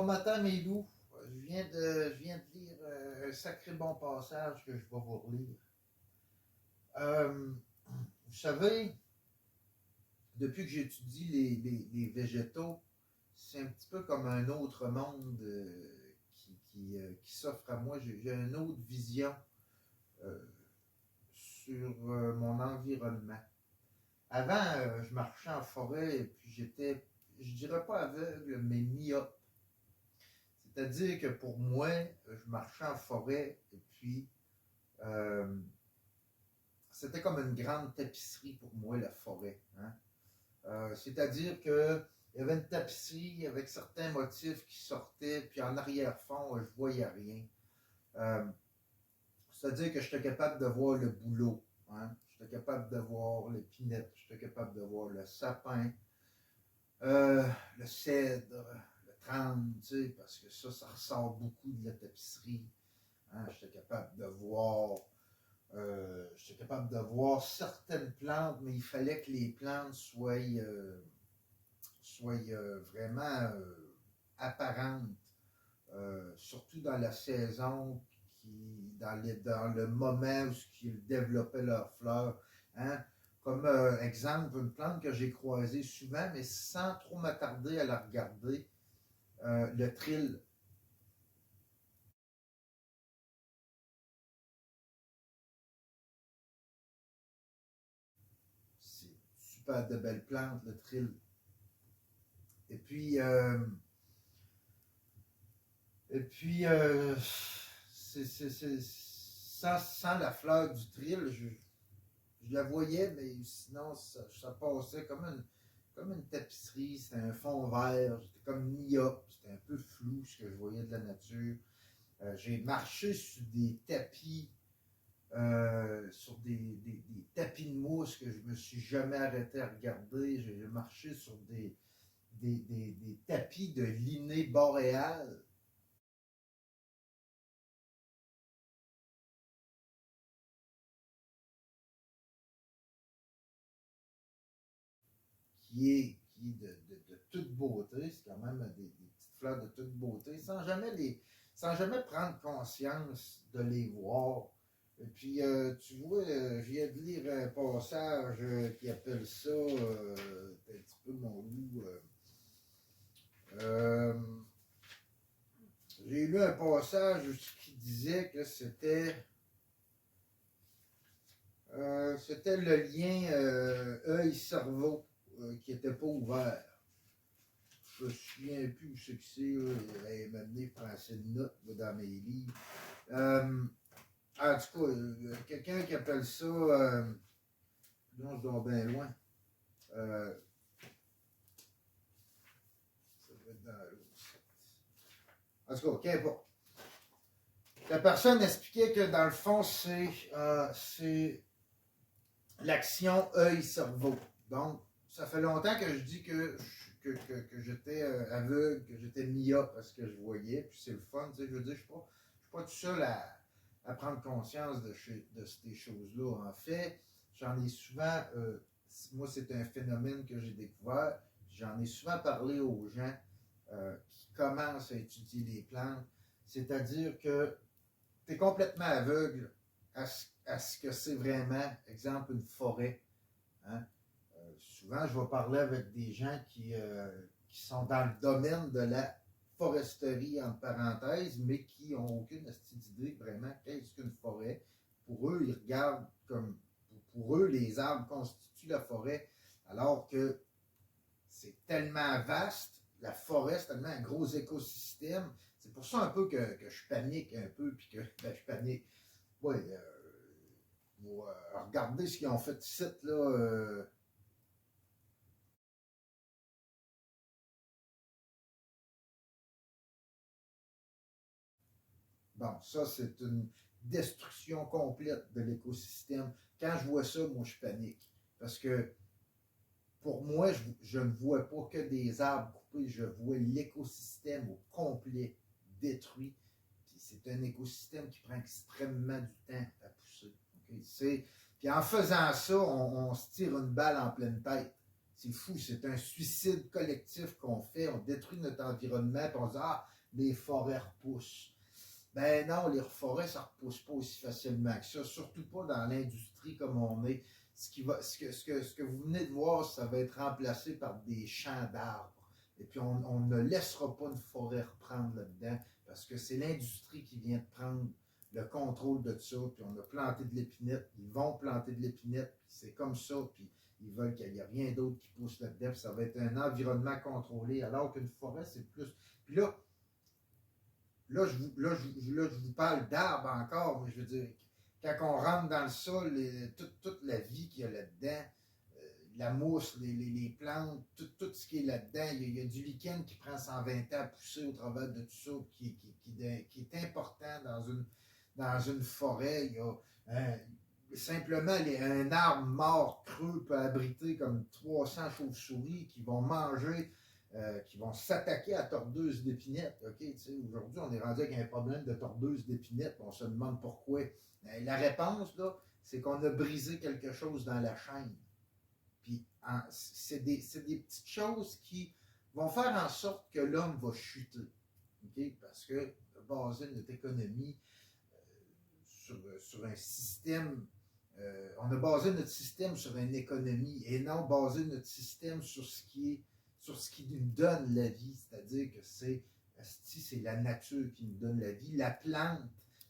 Bon matin, mes loups. Je viens de lire un sacré bon passage que je vais vous relire. Euh, vous savez, depuis que j'étudie les végétaux, c'est un petit peu comme un autre monde qui s'offre à moi. J'ai une autre vision euh, sur mon environnement. Avant, je marchais en forêt et puis j'étais, je dirais pas aveugle, mais myope. C'est-à-dire que pour moi, je marchais en forêt et puis euh, c'était comme une grande tapisserie pour moi, la forêt. Hein? C'est-à-dire qu'il y avait une tapisserie avec certains motifs qui sortaient, puis en arrière-fond, je voyais rien. Euh, C'est-à-dire que j'étais capable de voir le bouleau, hein? J'étais capable de voir l'épinette, j'étais capable de voir le sapin, euh, le cèdre, le trame, tu sais, parce que ça ressort beaucoup de la tapisserie. Hein? J'étais capable de voir certaines plantes, mais il fallait que les plantes soient vraiment apparentes, surtout dans la saison, dans le moment où ils développaient leurs fleurs. Hein? Comme exemple, une plante que j'ai croisée souvent, mais sans trop m'attarder à la regarder, le trill. C'est super de belles plantes, le trill. Et puis, et puis sans la fleur du trill, je la voyais, mais sinon, ça passait comme une tapisserie, c'était un fond vert, j'étais comme myope, c'était un peu flou ce que je voyais de la nature. J'ai marché sur des tapis, sur des tapis de mousse que je me suis jamais arrêté à regarder. J'ai marché sur des tapis de linné boréal qui est de toute beauté. C'est quand même des petites fleurs de toute beauté, sans jamais prendre conscience de les voir. Et puis, tu vois, je viens de lire un passage qui appelle ça, un petit peu mon loup. Euh, j'ai lu un passage qui disait que c'était le lien œil-cerveau qui n'était pas ouvert. Je me souviens plus où c'est que c'est. Elle m'a donné français de notes dans mes livres. En tout cas, quelqu'un qui appelle ça. Non, je dois bien loin. Euh, Ça doit être dans l'autre. En tout cas, qu'importe. La personne expliquait que dans le fond, c'est l'action œil-cerveau. Donc, ça fait longtemps que je dis que j'étais aveugle, que j'étais myope parce que je voyais, puis c'est le fun. Tu sais, je veux dire, je ne suis pas tout seul à prendre conscience de ces choses-là. En fait, j'en ai souvent, moi, c'est un phénomène que j'ai découvert. J'en ai souvent parlé aux gens qui commencent à étudier les plantes. C'est-à-dire que tu es complètement aveugle à ce que c'est vraiment, exemple, une forêt. Hein? Souvent, je vais parler avec des gens qui sont dans le domaine de la foresterie, entre parenthèses, mais qui n'ont aucune idée vraiment qu'est-ce qu'une forêt. Pour eux, ils regardent comme, pour eux, les arbres constituent la forêt, alors que c'est tellement vaste, la forêt, c'est tellement un gros écosystème. C'est pour ça un peu que je panique un peu, puis que je panique. Ouais, regardez ce qu'ils ont fait ici, là. Bon, ça, c'est une destruction complète de l'écosystème. Quand je vois ça, moi, je panique. Parce que pour moi, je ne vois pas que des arbres coupés, je vois l'écosystème au complet détruit. Puis c'est un écosystème qui prend extrêmement du temps à pousser. Okay? Puis en faisant ça, on se tire une balle en pleine tête. C'est fou, c'est un suicide collectif qu'on fait. On détruit notre environnement, puis on se dit, ah, les forêts repoussent. Ben non, les forêts, ça ne repousse pas aussi facilement que ça, surtout pas dans l'industrie comme on est. Ce que vous venez de voir, ça va être remplacé par des champs d'arbres. Et puis on ne laissera pas une forêt reprendre là-dedans, parce que c'est l'industrie qui vient de prendre le contrôle de ça, puis on a planté de l'épinette, ils vont planter de l'épinette, puis c'est comme ça, puis ils veulent qu'il n'y ait rien d'autre qui pousse là-dedans, puis ça va être un environnement contrôlé, alors qu'une forêt, c'est plus... Puis là, je vous parle d'arbres encore, mais je veux dire, quand on rentre dans le sol, toute la vie qu'il y a là-dedans, la mousse, les plantes, tout ce qui est là-dedans, il y a du lichen qui prend 120 ans à pousser au travers de tout ça, qui est important dans une forêt. Il y a simplement un arbre mort creux peut abriter comme 300 chauves-souris qui vont manger, qui vont s'attaquer à tordeuses d'épinette. Okay? Aujourd'hui, on est rendu avec un problème de tordeuses d'épinette. On se demande pourquoi. La réponse, là, c'est qu'on a brisé quelque chose dans la chaîne. Puis c'est des petites choses qui vont faire en sorte que l'homme va chuter. Okay? Parce que baser notre économie sur un système, on a basé notre système sur une économie et non basé notre système sur ce qui nous donne la vie, c'est-à-dire que c'est la nature qui nous donne la vie.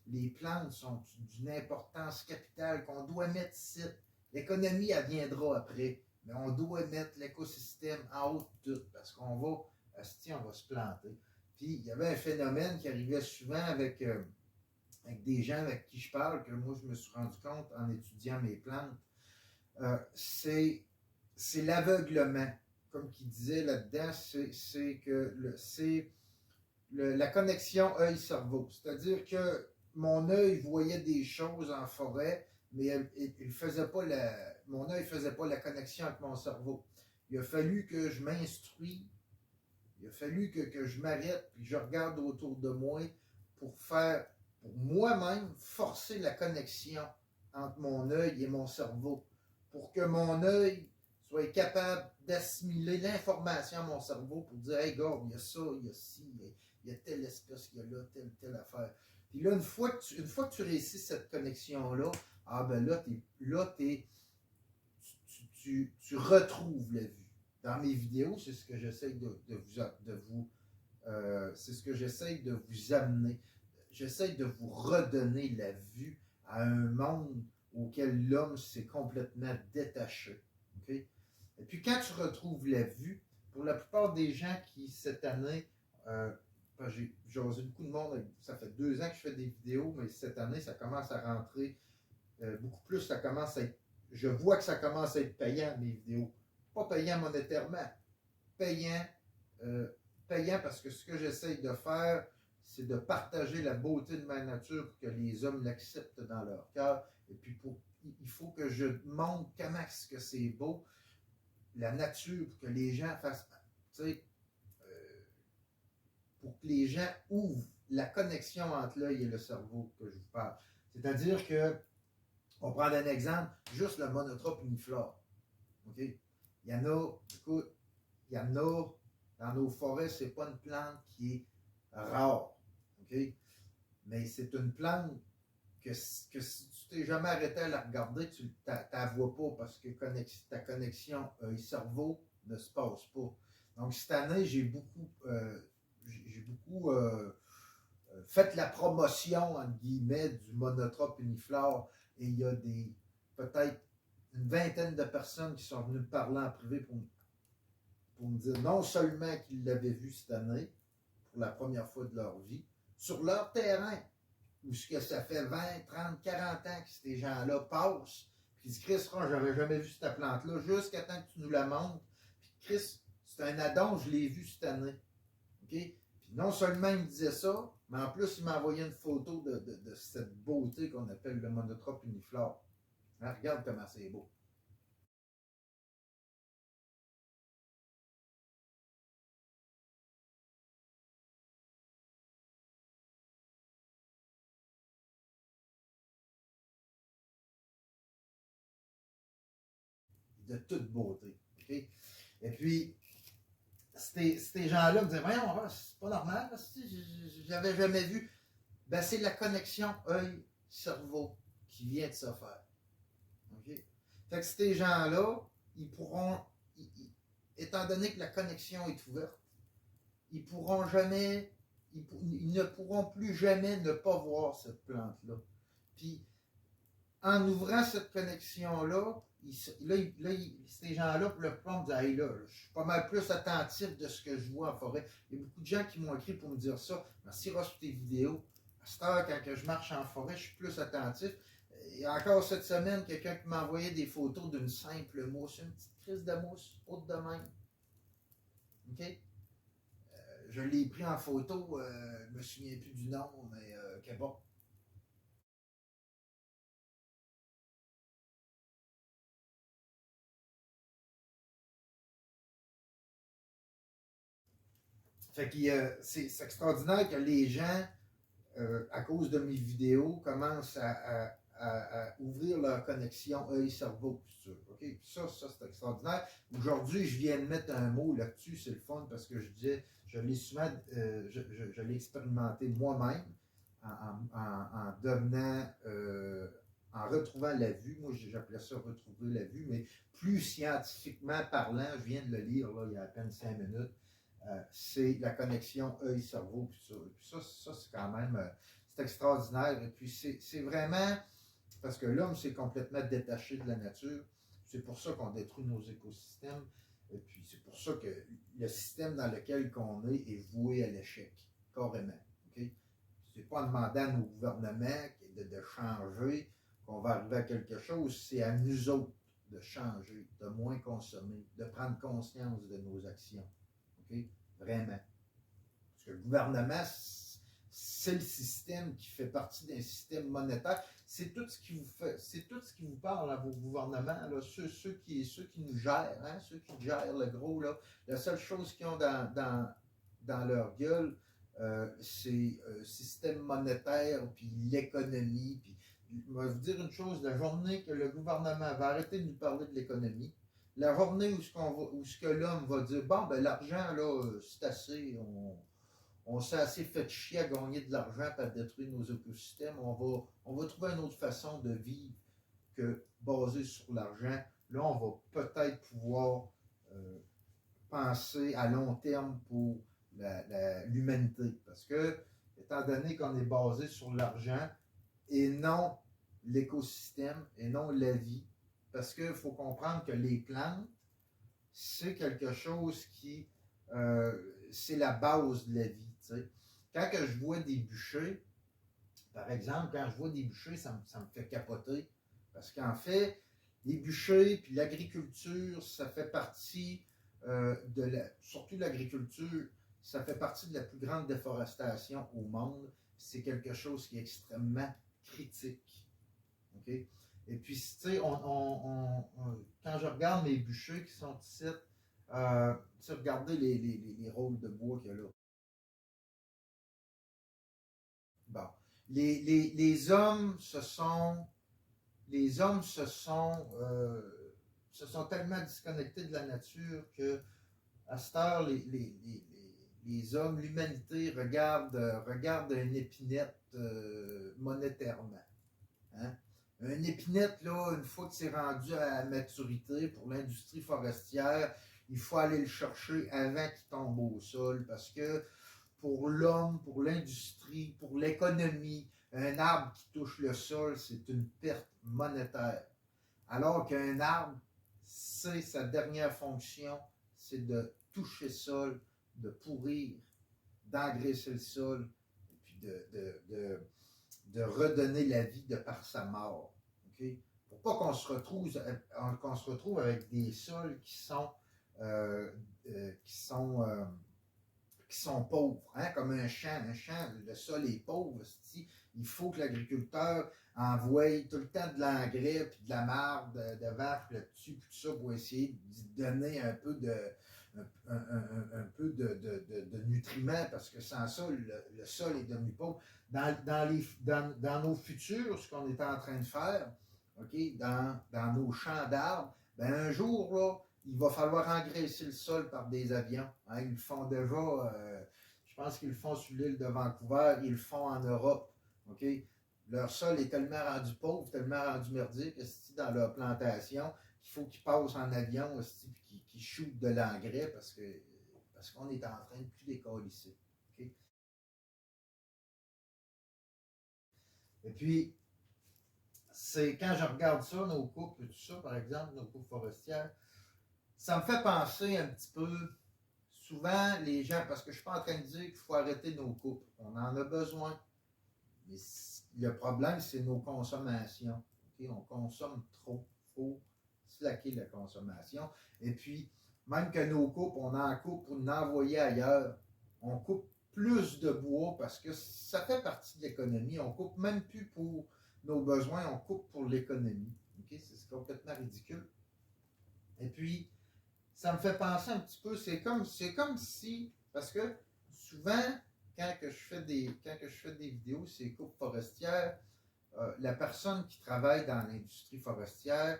Les plantes sont d'une importance capitale qu'on doit mettre ici. L'économie, elle viendra après, mais on doit mettre l'écosystème en haut de tout, parce qu'on va, on va se planter. Puis, il y avait un phénomène qui arrivait souvent avec des gens avec qui je parle, que moi, je me suis rendu compte en étudiant mes plantes, c'est l'aveuglement. Comme qu'il disait là-dedans, c'est la connexion œil-cerveau. C'est-à-dire que mon œil voyait des choses en forêt, mais mon œil ne faisait pas la connexion avec mon cerveau. Il a fallu que je m'instruise, il a fallu que je m'arrête, puis je regarde autour de moi pour moi-même forcer la connexion entre mon œil et mon cerveau, pour que mon œil soit capable d'assimiler l'information à mon cerveau pour dire, hey, gars, il y a ça, il y a ci, il y a telle espèce, il y a là, telle affaire. Puis là, une fois que tu réussis cette connexion-là, ben là, tu retrouves la vue. Dans mes vidéos, c'est ce que j'essaie c'est ce que j'essaie de vous amener. J'essaie de vous redonner la vue à un monde auquel l'homme s'est complètement détaché. Okay? Et puis quand tu retrouves la vue, pour la plupart des gens qui, cette année, j'ai jasé beaucoup de monde, ça fait 2 ans que je fais des vidéos, mais cette année, ça commence à rentrer beaucoup plus, ça commence à être, je vois que ça commence à être payant, mes vidéos. Pas payant monétairement, payant, payant parce que ce que j'essaye de faire, c'est de partager la beauté de ma nature pour que les hommes l'acceptent dans leur cœur. Et puis, il faut que je montre comment est-ce que c'est beau, la nature, pour que les gens fassent, tu sais, pour que les gens ouvrent la connexion entre l'œil et le cerveau que je vous parle. C'est-à-dire que, on prend un exemple, juste le monotrope uniflore. Okay? Il y en a, écoute, il y en a dans nos forêts, c'est pas une plante qui est rare. Okay? Mais c'est une plante que si tu t'es jamais arrêté à la regarder, tu ne la vois pas parce que ta connexion cerveau ne se passe pas. Donc cette année, j'ai beaucoup fait la promotion, entre guillemets, du monotrope uniflore et il y a peut-être une vingtaine de personnes qui sont venues me parler en privé pour me dire non seulement qu'ils l'avaient vu cette année, pour la première fois de leur vie, sur leur terrain, où ce que ça fait 20, 30, 40 ans que ces gens-là passent, puis ils disent, Chris, j'aurais jamais vu cette plante-là, jusqu'à temps que tu nous la montres. Puis Chris, c'est un addon, je l'ai vu cette année. Okay? Puis non seulement il me disait ça, mais en plus, il m'a envoyé une photo de cette beauté qu'on appelle le monotrope uniflore. Hein, regarde comment c'est beau. De toute beauté. Okay? Et puis, ces gens-là me disaient, voyons, c'est pas normal, j'avais jamais vu. Ben, c'est la connexion œil-cerveau qui vient de se faire. Okay? Fait que ces gens-là, ils pourront, étant donné que la connexion est ouverte, ils pourront jamais, ils ne pourront plus jamais ne pas voir cette plante-là. Puis, en ouvrant cette connexion-là, ces gens-là, pour le plan, me disent, hey, là, je suis pas mal plus attentif de ce que je vois en forêt. Il y a beaucoup de gens qui m'ont écrit pour me dire ça. Merci Ross pour tes vidéos. À cette heure, quand je marche en forêt, je suis plus attentif. Et encore cette semaine, quelqu'un qui m'a envoyé des photos d'une simple mousse, une petite crise de mousse, haute de même. OK? Je l'ai pris en photo, je ne me souviens plus du nom, mais qu'est bon. Fait que c'est extraordinaire que les gens, à cause de mes vidéos, commencent à ouvrir leur connexion œil-cerveau. Okay? Ça c'est extraordinaire. Aujourd'hui, je viens de mettre un mot là-dessus, c'est le fun parce que je disais, je l'ai souvent, je l'ai expérimenté moi-même en devenant, en retrouvant la vue. Moi, j'appelais ça retrouver la vue, mais plus scientifiquement parlant, je viens de le lire là, il y a à peine 5 minutes. C'est la connexion œil-cerveau. Puis ça c'est quand même c'est extraordinaire. Et puis c'est vraiment parce que l'homme s'est complètement détaché de la nature. C'est pour ça qu'on détruit nos écosystèmes. Et puis c'est pour ça que le système dans lequel on est voué à l'échec, carrément. Okay? C'est pas en demandant à nos gouvernements de changer qu'on va arriver à quelque chose, c'est à nous autres de changer, de moins consommer, de prendre conscience de nos actions. Okay? Vraiment. Parce que le gouvernement, c'est le système qui fait partie d'un système monétaire. C'est tout ce qui vous fait, c'est tout ce qui vous parle à vos gouvernements, là, ceux qui nous gèrent, hein, ceux qui gèrent le gros, là. La seule chose qu'ils ont dans leur gueule, c'est le système monétaire, puis l'économie. Puis, je vais vous dire une chose, la journée que le gouvernement va arrêter de nous parler de l'économie, la journée où ce que l'homme va dire, bon, ben l'argent, là, c'est assez, on s'est assez fait chier à gagner de l'argent et à détruire nos écosystèmes, on va trouver une autre façon de vivre que basée sur l'argent. Là, on va peut-être pouvoir penser à long terme pour l'humanité. Parce que, étant donné qu'on est basé sur l'argent et non l'écosystème et non la vie, parce qu'il faut comprendre que les plantes, c'est quelque chose qui, c'est la base de la vie. T'sais. Quand que je vois des bûchers, par exemple, quand je vois des bûchers, ça me fait capoter. Parce qu'en fait, les bûchers puis l'agriculture, ça fait partie surtout l'agriculture, ça fait partie de la plus grande déforestation au monde. C'est quelque chose qui est extrêmement critique. Okay? Et puis, tu sais, quand je regarde mes bûchers qui sont ici, regardez les rôles de bois qu'il y a là. Bon. Les hommes se sont tellement disconnectés de la nature que à cette heure, les hommes, l'humanité regarde une épinette monétairement. Hein? Une épinette, là, une fois que c'est rendu à maturité pour l'industrie forestière, il faut aller le chercher avant qu'il tombe au sol parce que pour l'homme, pour l'industrie, pour l'économie, un arbre qui touche le sol, c'est une perte monétaire. Alors qu'un arbre, c'est sa dernière fonction, c'est de toucher le sol, de pourrir, d'engraisser le sol, et puis de redonner la vie de par sa mort. Okay? Pour pas qu'on se retrouve avec des sols qui sont pauvres, hein? Comme un champ, le sol est pauvre. Il faut que l'agriculteur envoie tout le temps de l'engrais puis de la marde de vache là-dessus, puis tout ça pour essayer de donner un peu de nutriments, parce que sans ça, le sol est devenu pauvre. Dans nos futurs, ce qu'on est en train de faire, okay, dans nos champs d'arbres, ben un jour, là, il va falloir engraisser le sol par des avions. Hein. Ils le font déjà, je pense qu'ils le font sur l'île de Vancouver, ils le font en Europe. Okay? Leur sol est tellement rendu pauvre, tellement rendu merdique dans leur plantation qu'il faut qu'ils passent en avion et qu'ils shootent de l'engrais parce qu'on est en train de tout décalisser. Okay? Et puis, c'est quand je regarde ça, nos coupes et tout ça, par exemple, nos coupes forestières, ça me fait penser un petit peu, souvent les gens, parce que je ne suis pas en train de dire qu'il faut arrêter nos coupes, on en a besoin. Mais le problème, c'est nos consommations. Okay? On consomme trop. Il faut slacker la consommation. Et puis, même que nos coupes, on en coupe pour l'envoyer ailleurs. On coupe plus de bois parce que ça fait partie de l'économie. On coupe même plus pour nos besoins, on coupe pour l'économie. Okay? C'est complètement ridicule. Et puis, ça me fait penser un petit peu, c'est comme si, parce que souvent, quand je fais des vidéos, ces coupes forestières, la personne qui travaille dans l'industrie forestière,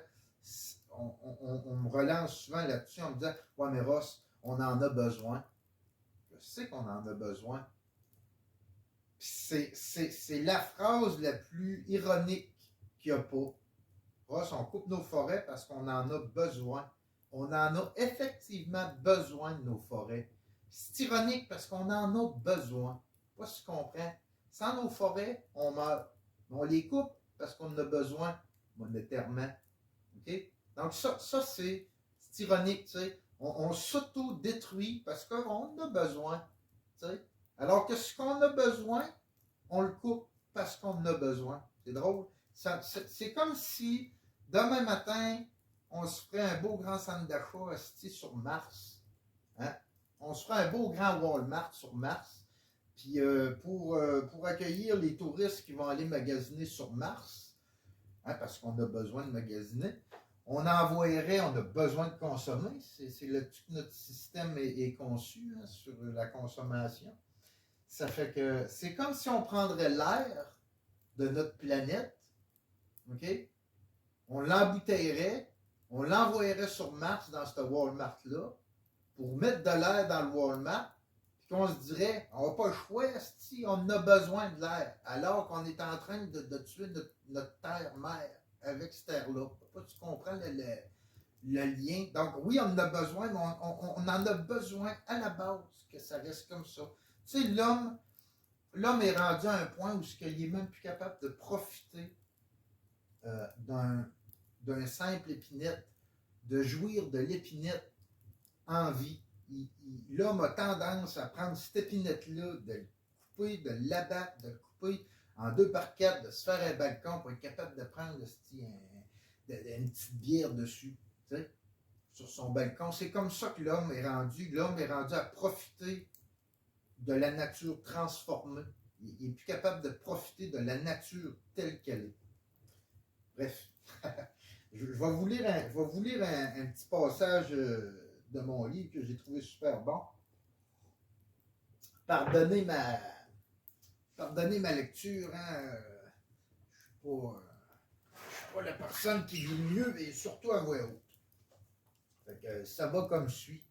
on me relance souvent là-dessus en me disant « Ouais, mais Ross, on en a besoin. » Je sais qu'on en a besoin. C'est la phrase la plus ironique qu'il n'y a pas. Ross, on coupe nos forêts parce qu'on en a besoin. On en a effectivement besoin de nos forêts. C'est ironique parce qu'on en a besoin. Pas si tu comprends. Sans nos forêts, on meurt. On les coupe parce qu'on en a besoin monétairement. Okay? Donc ça c'est ironique. T'sais. On s'auto-détruit parce qu'on en a besoin. T'sais. Alors que ce qu'on a besoin, on le coupe parce qu'on en a besoin. C'est drôle. C'est comme si demain matin, on se ferait un beau grand centre d'achat sur Mars. Hein? On se ferait un beau grand Walmart sur Mars. Puis pour accueillir les touristes qui vont aller magasiner sur Mars, hein, parce qu'on a besoin de magasiner, on envoyerait, on a besoin de consommer. Tout notre système est conçu hein, sur la consommation. Ça fait que c'est comme si on prendrait l'air de notre planète, OK? On l'embouteillerait, on l'envoyerait sur Mars dans ce Walmart-là pour mettre de l'air dans le Walmart, puis qu'on se dirait, on n'a pas le choix, si on a besoin de l'air, alors qu'on est en train de tuer notre terre-mère avec cette terre-là. Tu comprends le lien? Donc oui, on en a besoin, mais on en a besoin à la base que ça reste comme ça. Tu sais, l'homme est rendu à un point où il n'est même plus capable de profiter d'un simple épinette, de jouir de l'épinette en vie. L'homme a tendance à prendre cette épinette-là, de le couper, de l'abattre, de le couper en 2x4, de se faire un balcon pour être capable de prendre une petite bière dessus, tu sais, sur son balcon. C'est comme ça que l'homme est rendu. L'homme est rendu à profiter de la nature transformée. Il n'est plus capable de profiter de la nature telle qu'elle est. Bref, je vais vous lire un petit passage de mon livre que j'ai trouvé super bon. Pardonnez ma lecture, hein. Je ne suis pas la personne qui lit mieux, mais surtout à voix haute. Fait que ça va comme suit.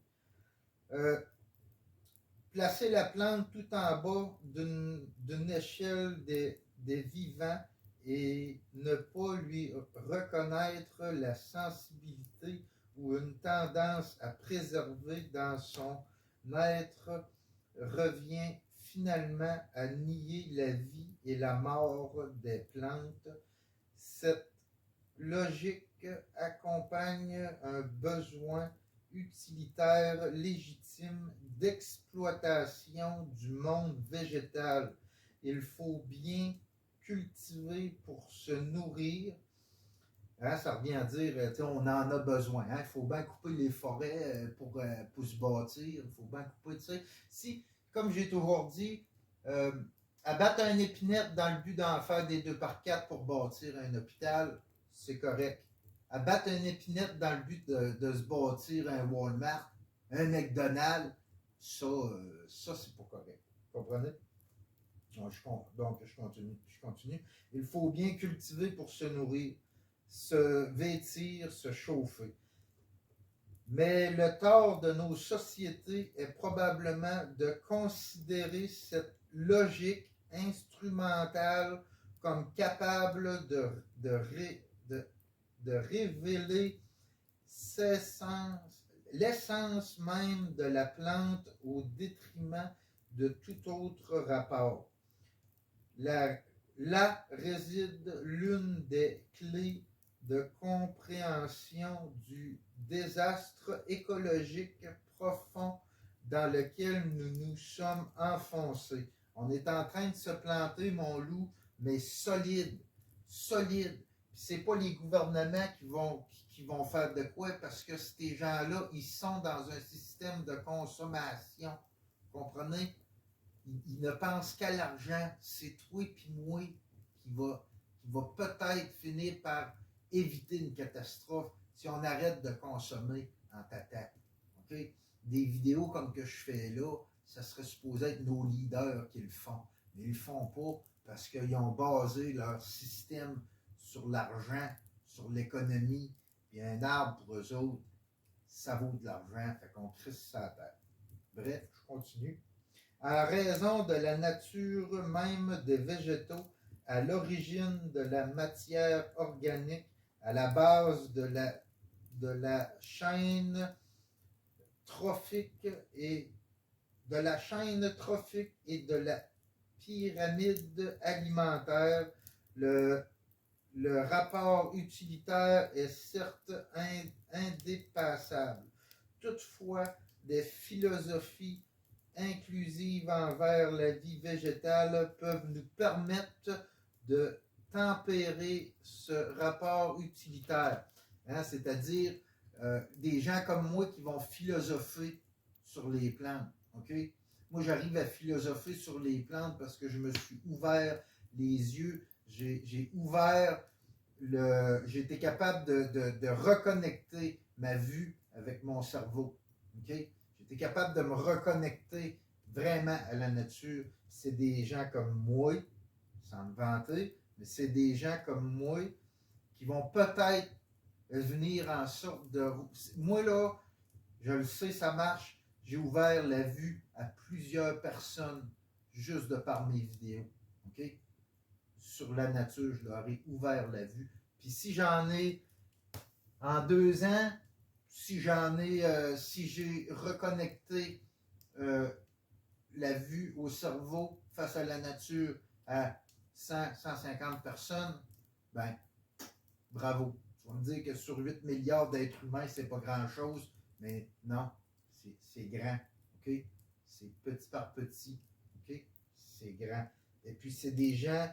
Placer la plante tout en bas d'une échelle des vivants et ne pas lui reconnaître la sensibilité ou une tendance à préserver dans son être revient finalement à nier la vie et la mort des plantes. Cette logique accompagne un besoin utilitaire légitime d'exploitation du monde végétal. Il faut bien cultiver pour se nourrir. Hein, ça revient à dire, on en a besoin. Hein, il faut bien couper les forêts pour se bâtir. Il faut bien couper, tu sais. Si, comme j'ai toujours dit, abattre un épinette dans le but d'en faire des 2x4 pour bâtir un hôpital, c'est correct. Abattre un épinette dans le but de se bâtir un Walmart, un McDonald's, ça c'est pas correct. Vous comprenez? Donc, je continue. Il faut bien cultiver pour se nourrir, se vêtir, se chauffer. Mais le tort de nos sociétés est probablement de considérer cette logique instrumentale comme capable de révéler l'essence même de la plante au détriment de tout autre rapport. Là réside l'une des clés de compréhension du désastre écologique profond dans lequel nous nous sommes enfoncés. On est en train de se planter, mon loup, mais solide, solide. C'est pas les gouvernements qui vont faire de quoi, parce que ces gens-là, ils sont dans un système de consommation. Comprenez? Ils ne pensent qu'à l'argent. C'est toi et moi qui va peut-être finir par éviter une catastrophe si on arrête de consommer en tata. Okay? Des vidéos comme que je fais là, ça serait supposé être nos leaders qui le font. Mais ils ne le font pas parce qu'ils ont basé leur système sur l'argent, sur l'économie, puis un arbre pour eux autres, ça vaut de l'argent, fait qu'on crisse ça à terre. Bref, je continue. À raison de la nature même des végétaux, à l'origine de la matière organique, à la base de la chaîne trophique et de la pyramide alimentaire, le rapport utilitaire est certes indépassable. Toutefois, des philosophies inclusives envers la vie végétale peuvent nous permettre de tempérer ce rapport utilitaire. Hein, c'est-à-dire des gens comme moi qui vont philosopher sur les plantes. Okay? Moi, j'arrive à philosopher sur les plantes parce que je me suis ouvert les yeux, j'ai ouvert j'ai été capable de reconnecter ma vue avec mon cerveau. Okay? J'étais capable de me reconnecter vraiment à la nature. C'est des gens comme moi, sans me vanter, mais c'est des gens comme moi qui vont peut-être venir en sorte de... Moi, là, je le sais, ça marche. J'ai ouvert la vue à plusieurs personnes juste de par mes vidéos. OK? Sur la nature, je leur ai ouvert la vue. Puis si j'en ai en 2 ans, si j'ai reconnecté la vue au cerveau face à la nature à 100, 150 personnes, ben, bravo. Tu vas me dire que sur 8 milliards d'êtres humains, c'est pas grand-chose, mais non, c'est grand, OK? C'est petit par petit, OK? C'est grand. Et puis, c'est des gens,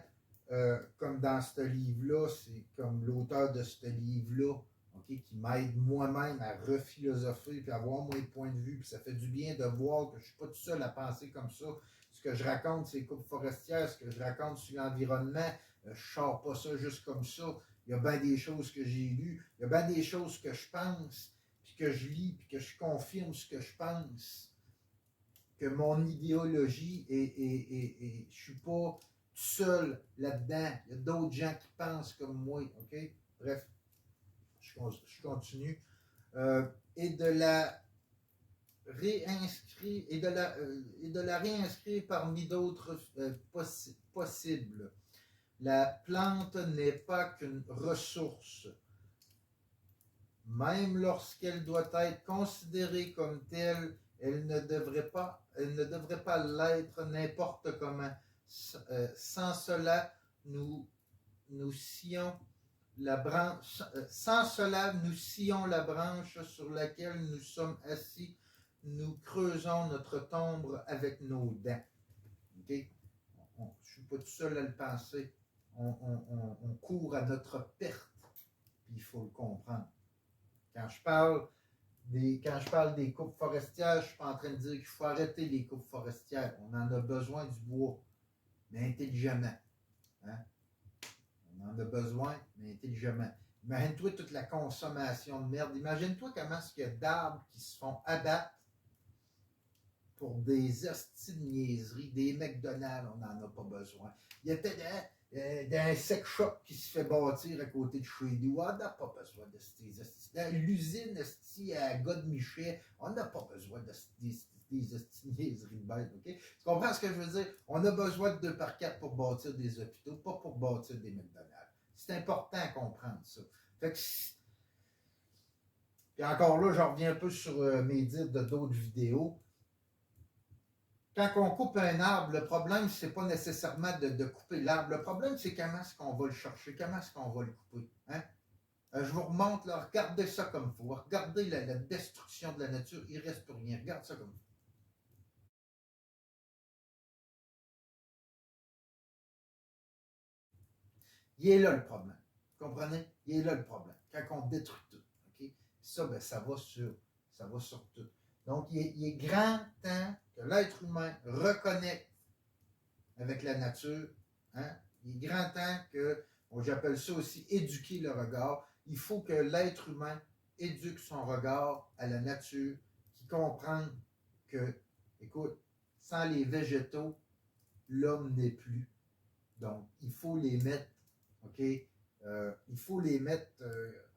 comme dans ce livre-là, c'est comme l'auteur de ce livre-là, okay, qui m'aide moi-même à rephilosopher puis à avoir moins de points de vue. Puis ça fait du bien de voir que je ne suis pas tout seul à penser comme ça. Ce que je raconte, c'est les coupes forestières, ce que je raconte sur l'environnement, je ne sors pas ça juste comme ça. Il y a bien des choses que j'ai lues, il y a bien des choses que je pense, puis que je lis, puis que je confirme ce que je pense. Que mon idéologie je ne suis pas tout seul là-dedans. Il y a d'autres gens qui pensent comme moi. OK? Bref, je continue. Et de la réinscrire parmi d'autres possibles. La plante n'est pas qu'une ressource. Même lorsqu'elle doit être considérée comme telle, elle ne devrait pas l'être n'importe comment. Sans cela, nous sillons la branche, sans cela, nous sillons la branche sur laquelle nous sommes assis, nous creusons notre tombe avec nos dents. Okay? Je ne suis pas tout seul à le penser. On court à notre perte, puis il faut le comprendre. Quand je parle des coupes forestières, je ne suis pas en train de dire qu'il faut arrêter les coupes forestières. On en a besoin du bois, mais intelligemment. Hein? On en a besoin, mais intelligemment. Imagine-toi toute la consommation de merde. Imagine-toi comment est-ce qu'il y a d'arbres qui se font abattre pour des hosties de niaiseries, des McDonald's, on n'en a pas besoin. Il y a d'un sex shop qui se fait bâtir à côté de chez nous. On n'a pas besoin de ces. Dans l'usine à Godemichet, on n'a pas besoin de des niaiseries de bête, OK? Tu comprends ce que je veux dire? On a besoin de 2 par 4 pour bâtir des hôpitaux, pas pour bâtir des McDonald's. C'est important à comprendre ça. Fait que, puis encore là, je reviens un peu sur mes dires de d'autres vidéos. Quand on coupe un arbre, le problème, c'est pas nécessairement de couper l'arbre. Le problème, c'est comment est-ce qu'on va le chercher, comment est-ce qu'on va le couper. Hein? Je vous remonte, là, regardez ça comme il faut. Regardez la destruction de la nature, il ne reste plus rien. Regarde ça comme il faut. Il est là le problème. Vous comprenez? Il est là le problème. Quand on détruit tout. Okay? Ça, ben, ça va sur tout. Donc, il est grand temps que l'être humain reconnecte avec la nature. Hein? Il est grand temps que, bon, j'appelle ça aussi éduquer le regard. Il faut que l'être humain éduque son regard à la nature, qui comprenne que, écoute, sans les végétaux, l'homme n'est plus. Donc, il faut les mettre, OK? Il faut les mettre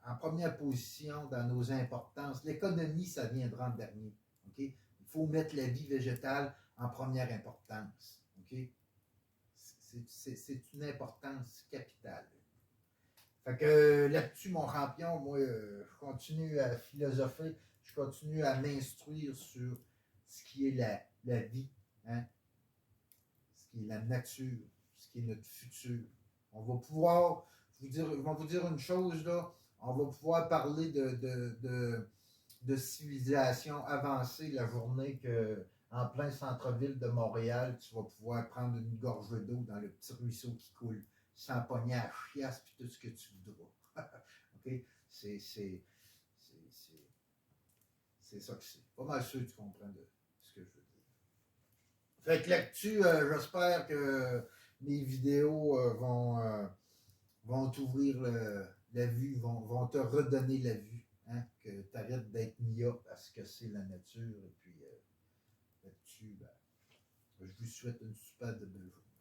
en première position dans nos importances. L'économie, ça viendra en dernier. OK? Il faut mettre la vie végétale en première importance. OK? C'est une importance capitale. Fait que là-dessus, mon champion, moi, je continue à philosopher, je continue à m'instruire sur ce qui est la vie, hein? Ce qui est la nature, ce qui est notre futur. On va pouvoir, je vais vous dire une chose, là, on va pouvoir parler de civilisation avancée la journée que, en plein centre-ville de Montréal, tu vas pouvoir prendre une gorgée d'eau dans le petit ruisseau qui coule, sans pogner à chiasse puis tout ce que tu voudras. OK? C'est ça que c'est. Pas mal sûr que tu comprends de ce que je veux dire. Fait que là-dessus, j'espère que mes vidéos vont t'ouvrir la vue, vont te redonner la vue. Hein, que tu arrêtes d'être myope à ce que c'est la nature. Et puis là-dessus, ben, je vous souhaite une super belle journée.